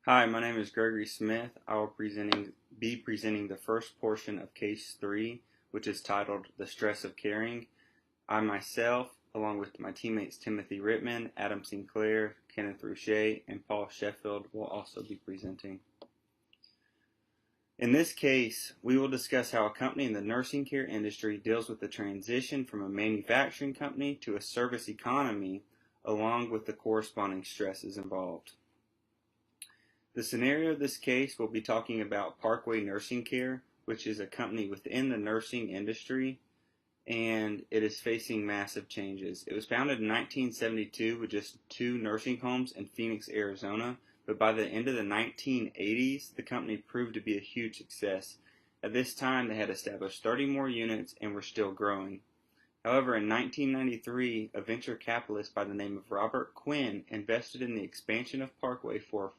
Hi, my name is Gregory Smith. I will be presenting the first portion of Case 3, which is titled The Stress of Caring. I myself, along with my teammates Timothy Rittman, Adam Sinclair, Kenneth Rouchet, and Paul Sheffield, will also be presenting. In this case, we will discuss how a company in the nursing care industry deals with the transition from a manufacturing company to a service economy, along with the corresponding stresses involved. The scenario of this case will be talking about Parkway Nursing Care, which is a company within the nursing industry, and it is facing massive changes. It was founded in 1972 with just 2 nursing homes in Phoenix, Arizona, but by the end of the 1980s, the company proved to be a huge success. At this time, they had established 30 more units and were still growing. However, in 1993, a venture capitalist by the name of Robert Quinn invested in the expansion of Parkway for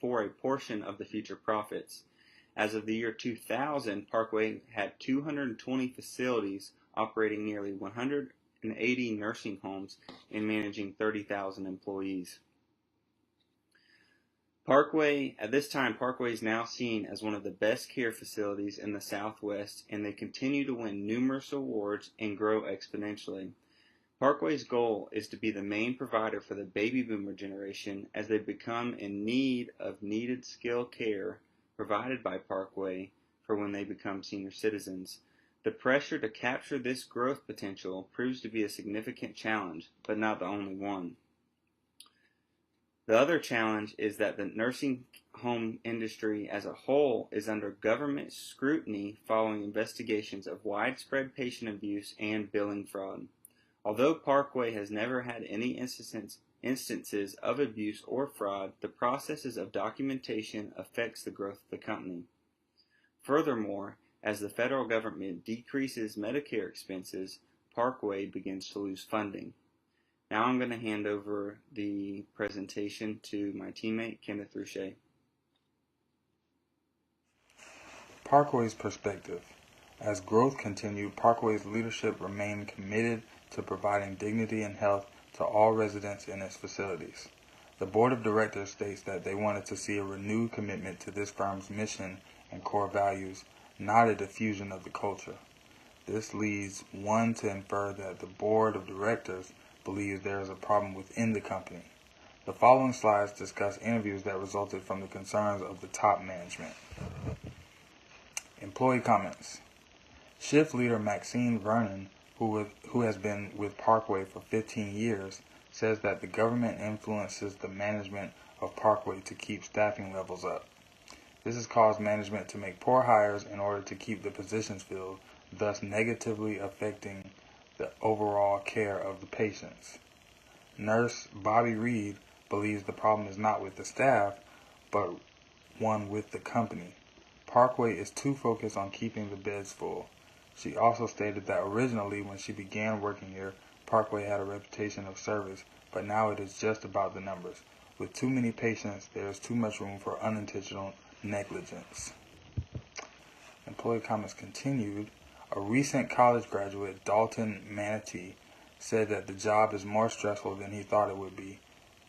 a portion of the future profits. As of the year 2000, Parkway had 220 facilities operating nearly 180 nursing homes and managing 30,000 employees. At this time, Parkway is now seen as one of the best care facilities in the Southwest, and they continue to win numerous awards and grow exponentially. Parkway's goal is to be the main provider for the baby boomer generation as they become in need of needed skill care provided by Parkway for when they become senior citizens. The pressure to capture this growth potential proves to be a significant challenge, but not the only one. The other challenge is that the nursing home industry as a whole is under government scrutiny following investigations of widespread patient abuse and billing fraud. Although Parkway has never had any instances of abuse or fraud, the processes of documentation affects the growth of the company. Furthermore, as the federal government decreases Medicare expenses, Parkway begins to lose funding. Now I'm going to hand over the presentation to my teammate, Kenneth Rouchet. Parkway's perspective. As growth continued, Parkway's leadership remained committed to providing dignity and health to all residents in its facilities. The board of directors states that they wanted to see a renewed commitment to this firm's mission and core values, not a diffusion of the culture. This leads one to infer that the board of directors believes there is a problem within the company. The following slides discuss interviews that resulted from the concerns of the top management. Employee comments. Shift leader Maxine Vernon, who has been with Parkway for 15 years, says that the government influences the management of Parkway to keep staffing levels up. This has caused management to make poor hires in order to keep the positions filled, thus negatively affecting the overall care of the patients. Nurse Bobby Reed believes the problem is not with the staff, but one with the company. Parkway is too focused on keeping the beds full. She also stated that originally when she began working here, Parkway had a reputation of service, but now it is just about the numbers. With too many patients, there is too much room for unintentional negligence. Employee comments continued. A recent college graduate, Dalton Manatee, said that the job is more stressful than he thought it would be.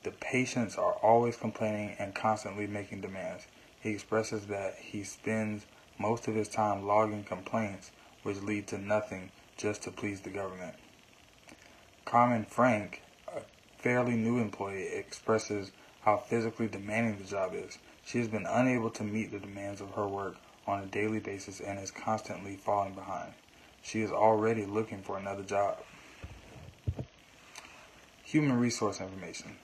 The patients are always complaining and constantly making demands. He expresses that he spends most of his time logging complaints, which lead to nothing, just to please the government. Carmen Frank, a fairly new employee, expresses how physically demanding the job is. She has been unable to meet the demands of her work on a daily basis and is constantly falling behind. She is already looking for another job. Human resource information.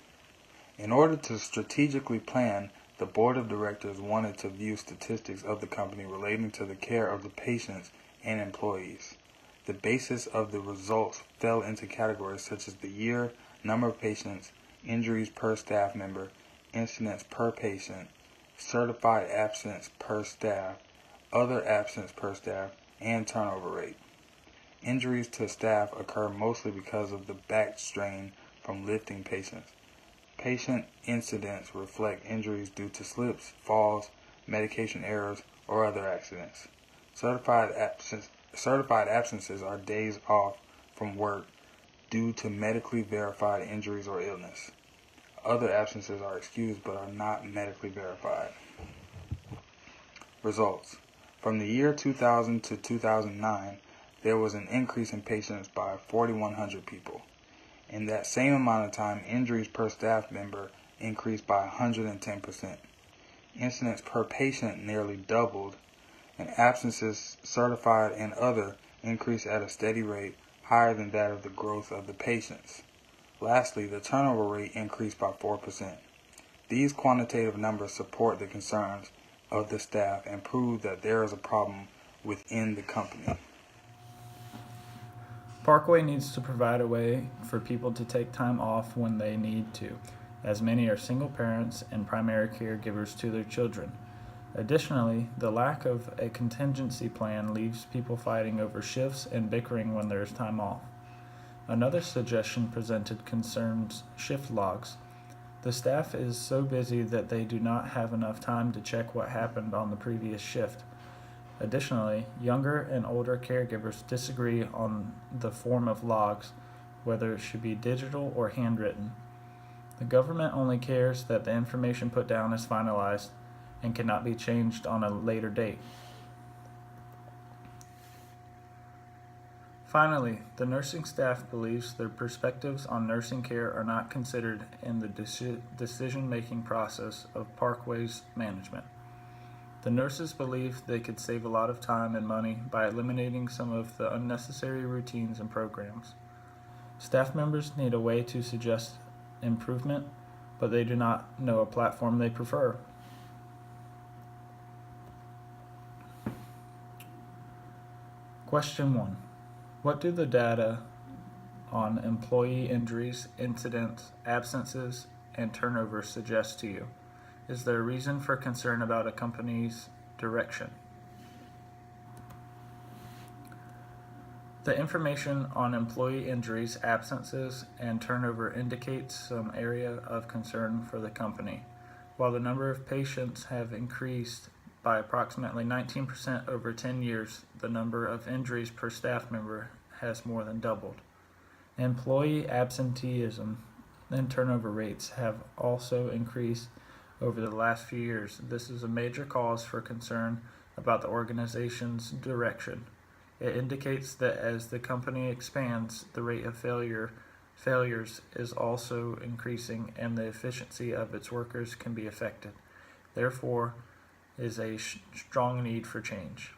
In order to strategically plan, the board of directors wanted to view statistics of the company relating to the care of the patients and employees. The basis of the results fell into categories such as the year, number of patients, injuries per staff member, incidents per patient, certified absence per staff, other absence per staff, and turnover rate. Injuries to staff occur mostly because of the back strain from lifting patients. Patient incidents reflect injuries due to slips, falls, medication errors, or other accidents. Certified absences are days off from work due to medically verified injuries or illness. Other absences are excused but are not medically verified. Results. From the year 2000 to 2009, there was an increase in patients by 4,100 people. In that same amount of time, injuries per staff member increased by 110%. Incidents per patient nearly doubled, and absences certified and other increased at a steady rate higher than that of the growth of the patients. Lastly, the turnover rate increased by 4%. These quantitative numbers support the concerns of the staff and prove that there is a problem within the company. Parkway needs to provide a way for people to take time off when they need to, as many are single parents and primary caregivers to their children. Additionally, the lack of a contingency plan leaves people fighting over shifts and bickering when there is time off. Another suggestion presented concerns shift logs. The staff is so busy that they do not have enough time to check what happened on the previous shift. Additionally, younger and older caregivers disagree on the form of logs, whether it should be digital or handwritten. The government only cares that the information put down is finalized and cannot be changed on a later date. Finally, the nursing staff believes their perspectives on nursing care are not considered in the decision-making process of Parkway's management. The nurses believe they could save a lot of time and money by eliminating some of the unnecessary routines and programs. Staff members need a way to suggest improvement, but they do not know a platform they prefer. Question 1. What do the data on employee injuries, incidents, absences, and turnover suggest to you? Is there a reason for concern about a company's direction? The information on employee injuries, absences, and turnover indicates some area of concern for the company. While the number of patients have increased by approximately 19% over 10 years, the number of injuries per staff member has more than doubled. Employee absenteeism and turnover rates have also increased over the last few years. This is a major cause for concern about the organization's direction. It indicates that as the company expands, the rate of failures is also increasing and the efficiency of its workers can be affected. Therefore, is a strong need for change.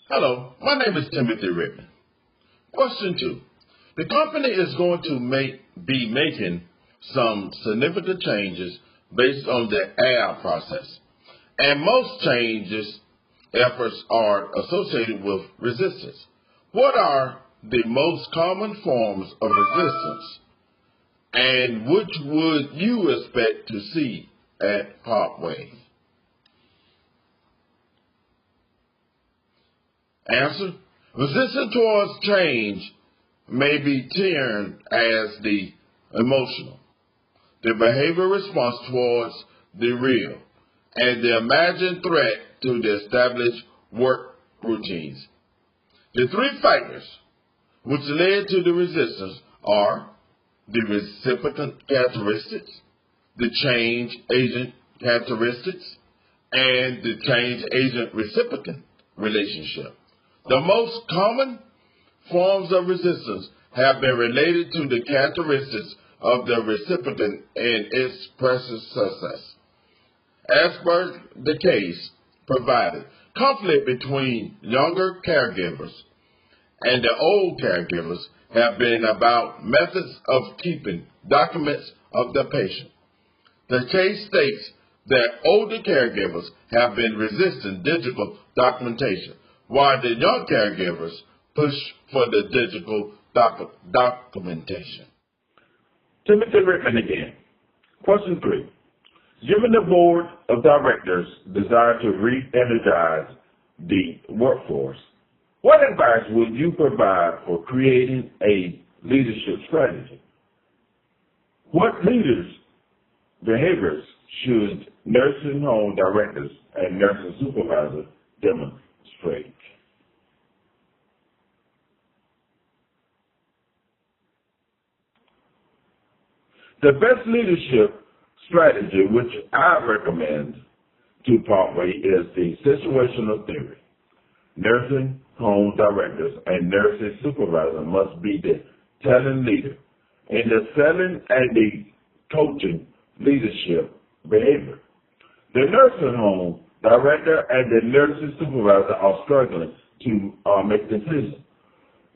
Hello, my name is Timothy Rickman. Question 2. The company is going to be making some significant changes based on the AI process, and most changes efforts are associated with resistance. What are the most common forms of resistance, and which would you expect to see at Parkway? Answer. Resistance towards change may be termed as the emotional, the behavioral response towards the real, and the imagined threat to the established work routines. The three factors which led to the resistance are the recipient characteristics, the change agent characteristics, and the change agent recipient relationship. The most common forms of resistance have been related to the characteristics of the recipient and its success. As per the case provided, conflict between younger caregivers and the old caregivers have been about methods of keeping documents of the patient. The case states that older caregivers have been resisting digital documentation, while the young caregivers push for the digital documentation. Timothy Rickman again. Question 3. Given the board of directors' desire to re-energize the workforce, what advice would you provide for creating a leadership strategy? What behaviors should nursing home directors and nursing supervisors demonstrate? The best leadership strategy which I recommend to Parkway is the situational theory. Nursing home directors and nursing supervisors must be the talent leader in the selling and the coaching leadership behavior. The nursing home director and the nursing supervisor are struggling to make decisions.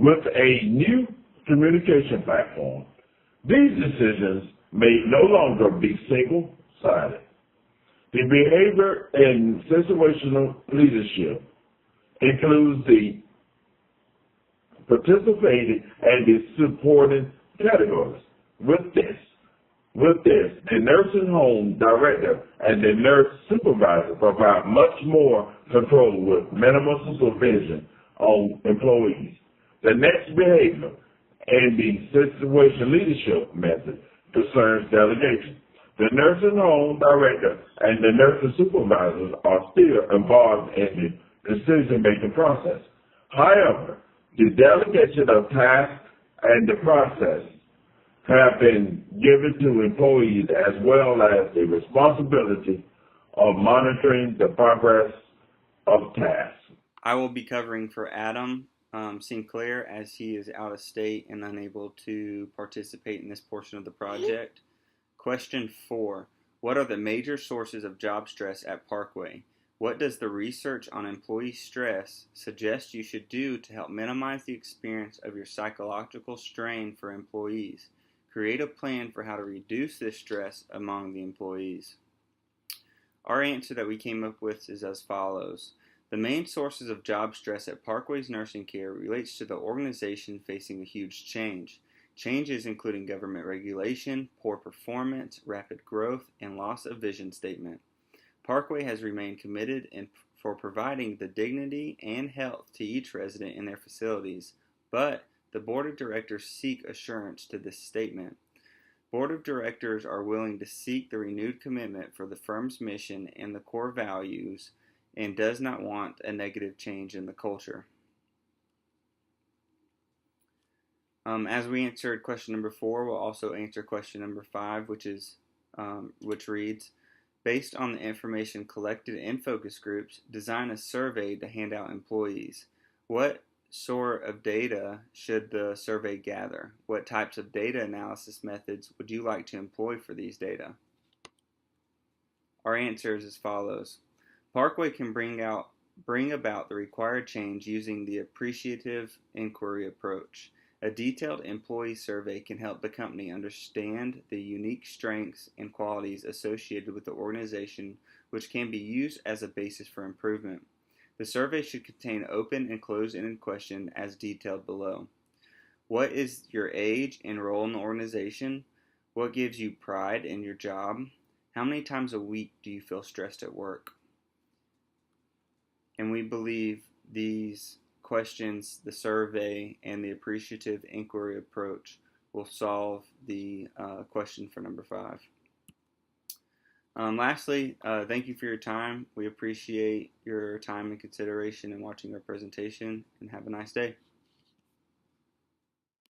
With a new communication platform, these decisions may no longer be single-sided. The behavior in situational leadership includes the participating and the supporting categories. With this, the nursing home director and the nurse supervisor provide much more control with minimal supervision on employees. The next behavior in the situation leadership method concerns delegation. The nursing home director and the nursing supervisors are still involved in the decision-making process. However, the delegation of tasks and the process have been given to employees as well as the responsibility of monitoring the progress of tasks. I will be covering for Adam Sinclair as he is out of state and unable to participate in this portion of the project. Question 4. What are the major sources of job stress at Parkway? What does the research on employee stress suggest you should do to help minimize the experience of your psychological strain for employees? Create a plan for how to reduce this stress among the employees. Our answer that we came up with is as follows. The main sources of job stress at Parkway's nursing care relates to the organization facing a huge change. Changes including government regulation, poor performance, rapid growth, and loss of vision statement. Parkway has remained committed for providing the dignity and health to each resident in their facilities, but the Board of Directors seek assurance to this statement. Board of Directors are willing to seek the renewed commitment for the firm's mission and the core values and does not want a negative change in the culture. As we answered question number 4, we'll also answer question number 5, which reads, based on the information collected in focus groups, design a survey to hand out employees. What sort of data should the survey gather? What types of data analysis methods would you like to employ for these data? Our answer is as follows. Parkway can bring about the required change using the appreciative inquiry approach. A detailed employee survey can help the company understand the unique strengths and qualities associated with the organization, which can be used as a basis for improvement. The survey should contain open and closed-ended questions as detailed below. What is your age and role in the organization? What gives you pride in your job? How many times a week do you feel stressed at work? And we believe these questions, the survey, and the appreciative inquiry approach will solve the question for number 5. Lastly, thank you for your time. We appreciate your time and consideration in watching our presentation, and have a nice day.